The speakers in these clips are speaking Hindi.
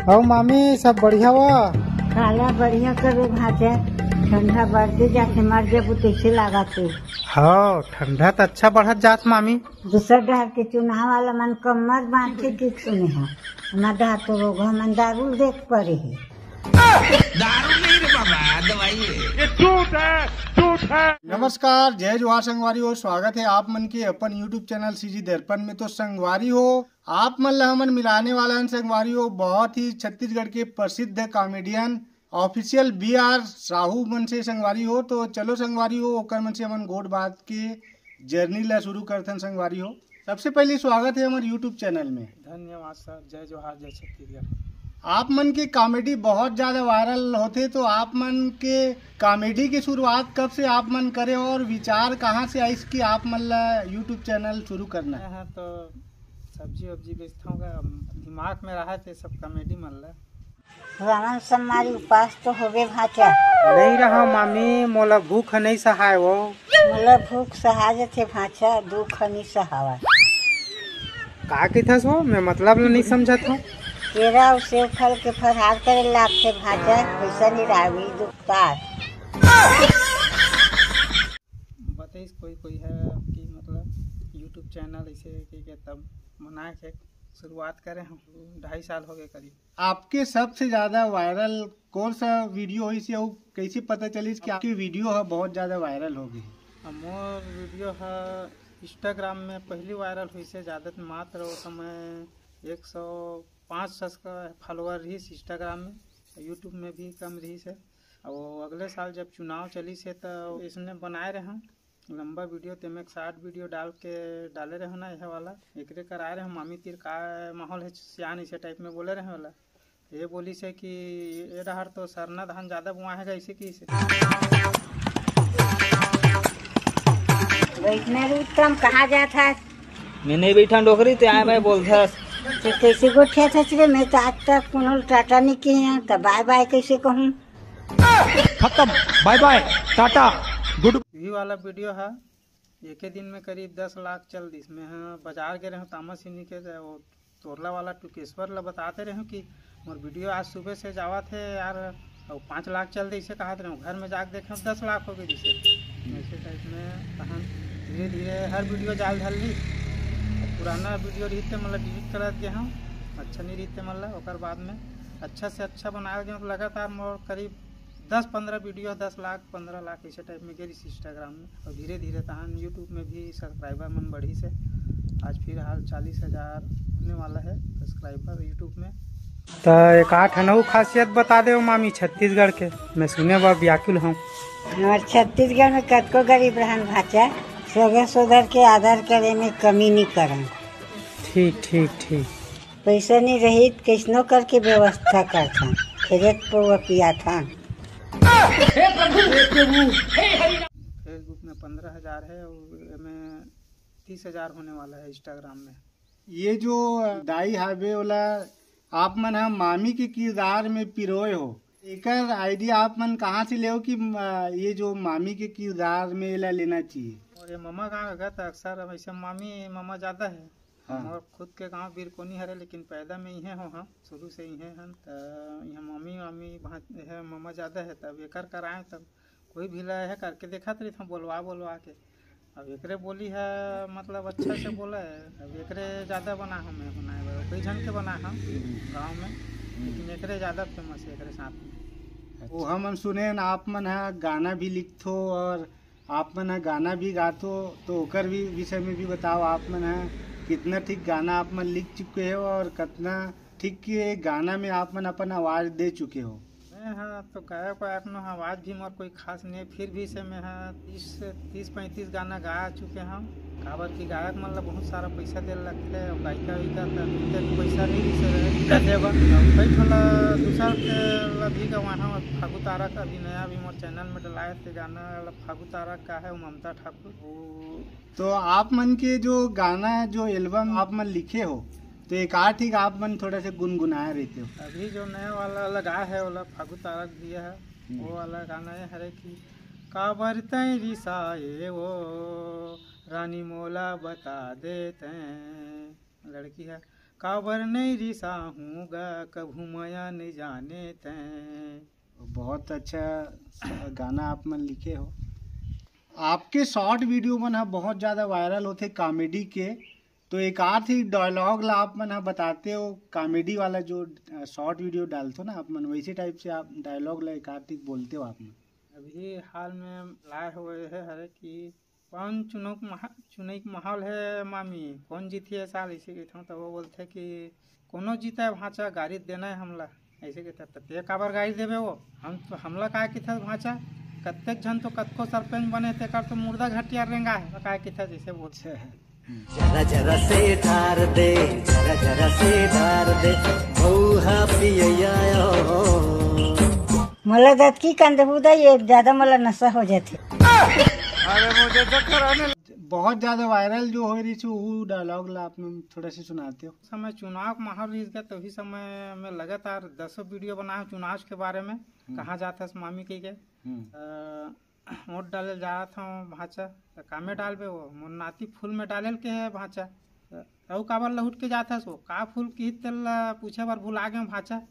और मामी सब बढ़िया हुआ? खाला बढ़िया करे भाजा, ठंडा बढ़ते जाके मर जब कैसे लगा तू। हाँ ठंडा तो अच्छा बढ़त जात मामी। दूसर डहर के चुनाव वाला मन कमर बांध के किक सुने है, हमार डहर तो रोग मन दारू देख पड़े है। दारू नहीं रे बाबा, दवाई है। ये झूठ है। नमस्कार, जय जोहार संगवारी हो। स्वागत है आप मन के अपन यूट्यूब चैनल सीजी दर्पण में। तो संगवारी हो आप मन ला हमन मिलाने वाला है संगवारी हो बहुत ही छत्तीसगढ़ के प्रसिद्ध कॉमेडियन ऑफिशियल BR साहू मन से संगवारी हो। तो चलो संगवारी हो ओकर मन से हमन गोड बात के जर्नी ला शुरू करते हैं संगवारी हो। सबसे पहले स्वागत है हमारे यूट्यूब चैनल में। धन्यवाद सर, जय जोहार, जय छत्तीसगढ़। आप मन की कॉमेडी बहुत ज्यादा वायरल होते, तो आप मन के कॉमेडी की शुरुआत कब से आप मन करे और विचार कहाँ से आई कि आप मन ला यूट्यूब चैनल शुरू करना है? तो सब्जी वब्जी बेचता हूँ, दिमाग में रहा थे सब कॉमेडी मन ला। रावण समारी उपास तो हो गए भाचा। नहीं रहा मामी, मोला भूख नहीं सहाय वो। मोला भूख सहाय थे भाचा, दुख नहीं सहावा। का कहथस वो? मैं मतलब नहीं समझा था। केरा और सेब फल के फरहार करे लाभ थे भाचा, पैसा नहीं रावी दुखतार। बताइए कोई है कि मतलब यूट्यूब चैनल ऐसे कि तब बना के शुरुआत करे हम 2.5 साल हो गए करीब। आपके सबसे ज्यादा वायरल कौन सा वीडियो हुई से और कैसे पता चली कि आपकी वीडियो है बहुत ज्यादा वायरल हो गई? मोर वीडियो है इंस्टाग्राम में पहली वायरल हुई से, ज्यादा मात्र वो समय 105 का फॉलोअर रही इंस्टाग्राम में, यूट्यूब में भी कम रही से। और अगले साल जब चुनाव चली से तो इसने बनाए रहे हम लंबा वीडियो, ते में 60 वीडियो डाले रहे ना, यह वाला एकरे कराए रहे मामी तीर का माहौल है सियान इसे टाइप में बोले रहे वाला। ये बोली से कि ये डहर तो सरना धान ज्यादा बुआ है इसे की से बैठने उत्तम कहाँ जाता है? मैं नहीं बैठा डोकरी तो आए मैं बोलता तो कैसे गोठिया था रे? मैं तो आज तक कोनो टाटा नहीं किए हैं, तो बाय बाय कैसे कहूँ? खत्म, बाय बाय टाटा गुड। यही वाला वीडियो है, एक ही दिन में करीब 10 लाख चल दी। इसमें बाजार गए रहे तामासिनी के वो तोरला वाला टुकेश्वर ला बताते रहे कि मोर वीडियो आज सुबह से जावा थे यार, और 5 लाख चल दी इसे कहा रहे घर में जाके देखे 10 लाख हो गई जिसे। ऐसे टाइप में तहन धीरे धीरे हर वीडियो जाल धल ली। पुराना वीडियो रहते मतलब डिलीट करा दिए हम, अच्छा नहीं रहते मतलब ओकर बाद में अच्छा से अच्छा बनाया गया। तो लगातार मोर करीब 10-15 वीडियो 10 लाख 15 लाख ऐसे टाइप में गई इंस्टाग्राम में। और धीरे धीरे तहन यूट्यूब में भी सब्सक्राइबर मन बढ़ी से, आज फिर हाल 40,000 होने वाला है सब्सक्राइबर यूट्यूब में। तो एक 8-9 खासियत बता दे मामी छत्तीसगढ़ के, मैं सुने बा व्याकुल हूँ। हमारे छत्तीसगढ़ में कतको गरीब रहन भाचा, सगे सोदर के आधार करे में कमी नहीं करन। ठीक ठीक ठीक। पैसा नहीं रही कैसनो करके व्यवस्था करथन, खेत पौवा पिया था। फेसबुक में 15,000 है और में 30,000 होने वाला है इंस्टाग्राम में। ये जो दाई हावे वाला आप मन है मामी के किरदार में पिरोए हो, एकर आइडिया आप मन कहाँ से ले हो कि ये जो मामी के किरदार में ला लेना चाहिए? और ये मामा गाँव गया था अक्सर, वैसे मामी मामा ज्यादा है। हाँ। और खुद के गांव बिरकोनी हरे, लेकिन पैदा में इहे हो हम शुरू से इहे हन। तो यहाँ मम्मी है मामा ज्यादा है, तब एकर कराए तब कोई भी है करके देखा तरी था बोलवा के। अब एकरे बोली है मतलब अच्छा से बोला है, अब एकरे ज्यादा बना हमें बनाए कई जन के बना हम गाँव में, लेकिन एकरे ज्यादा फेमस है एकरे साथ में। वो हम सुने न आप मन है गाना भी लिखथो और आप मन है गाना भी गाथो, तो ओकर भी विषय में भी बताओ। आप मन है कितना ठीक गाना आप मन लिख चुके हो और कितना ठीक के गाना में आप मन अपन आवाज दे चुके हो? हाँ, तो गायक अपना आवाज भी मोर कोई खास नहीं, फिर भी से मैं 30-35 गाना गा चुके हम। काबर की गायक मतलब बहुत सारा पैसा दे लगते है, गायिका पैसा नहीं देगा। कई थोड़ा दूसरा भी गवाना फागू तारा का अभी नया भी मोर चैनल में डलाए थे गाना, फागू तारा का है ममता ठाकुर। तो आप मन के जो गाना जो एल्बम आप मन लिखे हो, तो एक आठ ही आप मन थोड़ा सा गुनगुनाए रहते हो। अभी जो नया वाला लगा है वाला फागू तारक दिया है, वो वाला गाना है हरे की काबर तय रिसाए वो रानी मोला बता देते, लड़की है काबर नहीं रिसा हूँगा कभू माया नहीं जाने तैं। बहुत अच्छा गाना आप मन लिखे हो। आपके शॉर्ट वीडियो मन बहुत ज़्यादा वायरल होते कॉमेडी के, तो एक आध ही डायलॉग ला आप मन बताते हो कॉमेडी वाला जो शॉर्ट वीडियो डालते हो ना आप मन, वैसे टाइप से आप डायलॉग ला एक आध बोलते हो आप मन। अभी हाल में लाए हुए है कि कौन चुनाव माहौल है मामी, कौन जीती है साल, इसे कहता हूँ तो वो बोलते कि कोनो जीता है भाचा गाड़ी देना है हमला, ऐसे कहते तो ते काबर गाड़ी देवे वो, हम तो हमला काय की था भाचा, कत्तेक जन तो कतको सरपंच बने थे कर तो मुर्दा घटिया रेंगा है काय की था, जैसे बोलते हैं। जरा जरा से ढार दे, जरा जरा से ढार दे, बहुहा पिया मला दात की कांदे बुदा ये ज्यादा मला नशा हो जाते। अरे मुझे चक्कर आने बहुत ज्यादा वायरल जो हो रही थी वो डायलॉग ला आप थोड़ा सा सुनाते हो। समय चुनाव का माहौल रिस गया, तभी समय में लगातार 10 वीडियो बनाया चुनाव के बारे में, कहाँ जाता है मामी के वोट डाले जा रहा था भाचा, तो कामे डालबे वो मुन्नाती फूल में डाले के है भाचा, तो काबर लहुट के जाता सो का फूल की तेल पूछे बार भूला गए भाचा,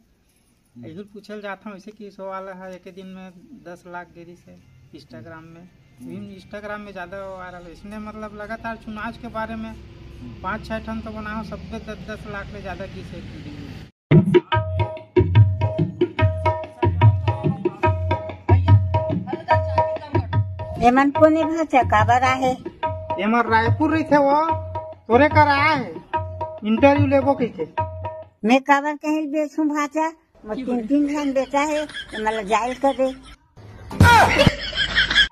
यही पूछे जाता हूँ। ऐसे की सो वाला है एक दिन में 10 लाख देरी से इंस्टाग्राम में, इंस्टाग्राम में ज़्यादा वायरल, इसने मतलब लगातार चुनाव के बारे में 5-6 ठन तो बनाओ, सब पे 10-10 लाख से ज़्यादा की से एमन कोने भाषा काबर आहे, एमन रायपुर रही थे वो तोरे कर आया है इंटरव्यू लेबो कही थे, मैं काबर कहीं बेचूं भाषा, मैं 3-3 लाइन बेचा है तो मला जायल कर दे।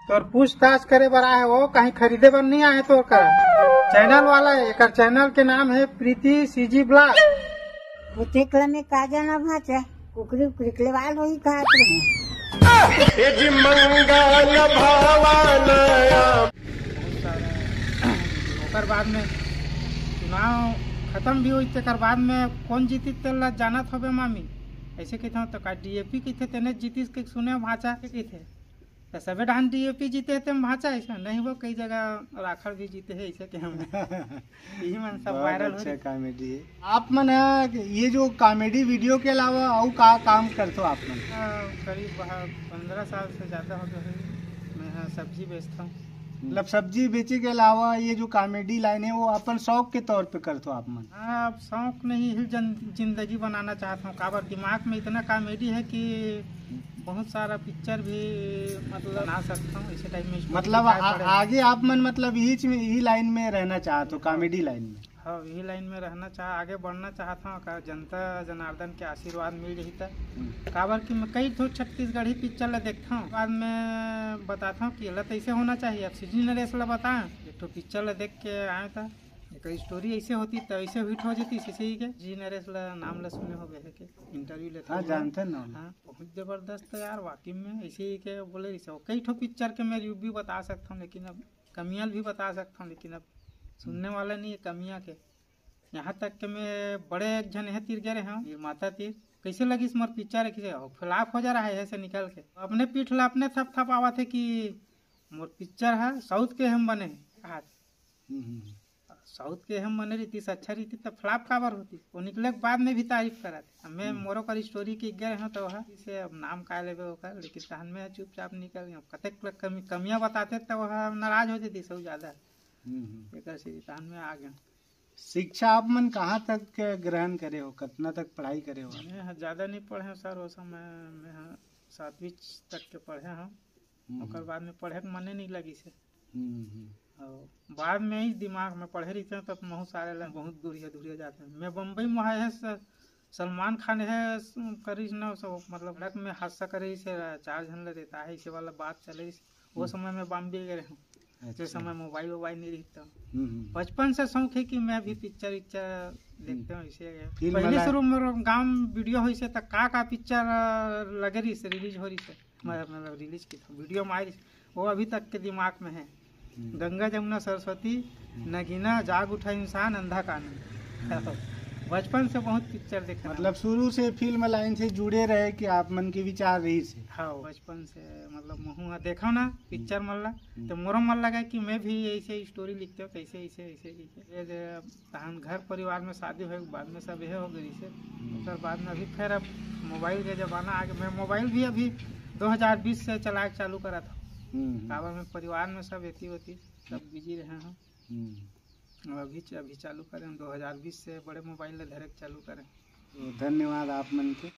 तो पूछताछ करे बर आए वो, कहीं खरीदे बर नहीं आए तो कर चैनल वाला है, एक चैनल के नाम है प्रीति सीजी ब्लॉग। वो तेकला में का जाना भाषा, कुकरी उकरी वाल वही कहा ओकर बाद में चुनाव खत्म भी हुई, तेकर बाद में कौन जीती तेल जानत होबे मामी, ऐसे कहते हूँ तो का डीएपी की थे तेने जीतीस के सुने भाचा के थे, तो सभी डान डीएपी जीते थे भाचा, ऐसा नहीं वो कई जगह राखड़ भी जीते हैं, ऐसे के हम यही मन सब वायरल हो रही कॉमेडी है। आप मन ये जो कॉमेडी वीडियो के अलावा और का काम करते हो आप मन? करीब 15 साल से ज़्यादा हो गए मैं सब्जी बेचता हूँ। मतलब सब्जी बेचे के अलावा ये जो कॉमेडी लाइन है वो अपन शौक के तौर पे करते हो आप मन? हाँ, अब शौक नहीं ही जिंदगी बनाना चाहता हूँ, काबर दिमाग में इतना कॉमेडी है कि बहुत सारा पिक्चर भी मतलब बना सकता हूँ, इसी टाइप में मतलब आगे आप मन मतलब यही लाइन में रहना चाहते हो, कॉमेडी लाइन में? हाँ, यही लाइन में रहना आगे बढ़ना चाहता हूँ, का जनता जनार्दन के आशीर्वाद मिल रही था, काबर की मैं कई ठो छत्तीसगढ़ी पिक्चर ला देखता हूँ, बाद में बताता हूँ कि गलत ऐसे होना चाहिए। अब सीजी नरेश ला बताएं, एक ठो पिक्चर ला देख के आया था, एक स्टोरी ऐसे होती तो ऐसे हिट हो जाती, इसी ही के जी नरेश ला नाम ला सुने हो गए के इंटरव्यू लेते हैं, जानते ना? हाँ, बहुत जबरदस्त यार वाकई में, ऐसे ही के बोले कई ठो पिक्चर के मैं रिव्यू भी बता सकता हूँ, लेकिन अब कमियाँ भी बता सकता हूँ, लेकिन अब सुनने वाला नहीं है कमियाँ के। यहाँ तक कि मैं बड़े एक जन है तीर गए हैं निर्माता तीर, कैसे लगी स्मर पिक्चर फ्लॉप हो जा रहा है ऐसे निकल के, अपने पीठ ला अपने थप आवा थे कि मोर पिक्चर है साउथ के हम बने कहा साउथ के हम बने रही अच्छा रही तो फ्लॉप काबर होती, वो निकले के बाद में भी तारीफ करा थे। मैं मोरो कर स्टोरी के गए हैं तो इसे अब नाम का लेवे होकर, लेकिन तहन में चुपचाप निकल गए, कतेक कमियाँ बताते तो वह नाराज हो जाती सब ज़्यादा, तहन में आ गए। शिक्षा आप मन कहाँ तक ग्रहण करे हो, कितना तक पढ़ाई करे हो? मैं ज़्यादा नहीं पढ़े सर, वो समय में 7वीं तक के पढ़े हैं, और बाद में पढ़े के मने नहीं लगी से, और बाद में ही दिमाग में पढ़े रही थे तब बहुत सारे लोग बहुत दूरिया जाते हैं। मैं बम्बई में है सलमान खान है करी न सब मतलब लग में हादसा करे से 4 जन रहता है, इसे वाला बात चले, वो समय में बॉम्बे गए हूँ, जिस समय मोबाइल नहीं रहता, बचपन से शौक है कि मैं भी पिक्चर देखते हूँ। इसे पहले शुरू में गाँव वीडियो हो से का पिक्चर लगे रही से रिलीज हो रही से, मतलब रिलीज की वीडियो में आई, वो अभी तक के दिमाग में है। गंगा जमुना सरस्वती नगीना जाग उठा इंसान अंधा कानून, बचपन से बहुत पिक्चर देखे मतलब शुरू से फिल्म लाइन से जुड़े रहे कि आप मन के विचार रही से। हाँ बचपन से मतलब मुँह देखो ना पिक्चर मल्ला तो मोरो मन लगा कि मैं भी ऐसे स्टोरी लिखते हो कैसे ऐसे ऐसे ये तहन घर परिवार में शादी हो बाद में सब यह हो गई से फिर बाद में अभी फिर अब मोबाइल के जमाना आ गया। मैं मोबाइल भी अभी 2020 से चला चालू करा था। काबर में परिवार में सब एती होती सब बिजी रहे हैं। अभी चालू करें 2020 से बड़े मोबाइल धरे चालू करें। धन्यवाद आप मन के।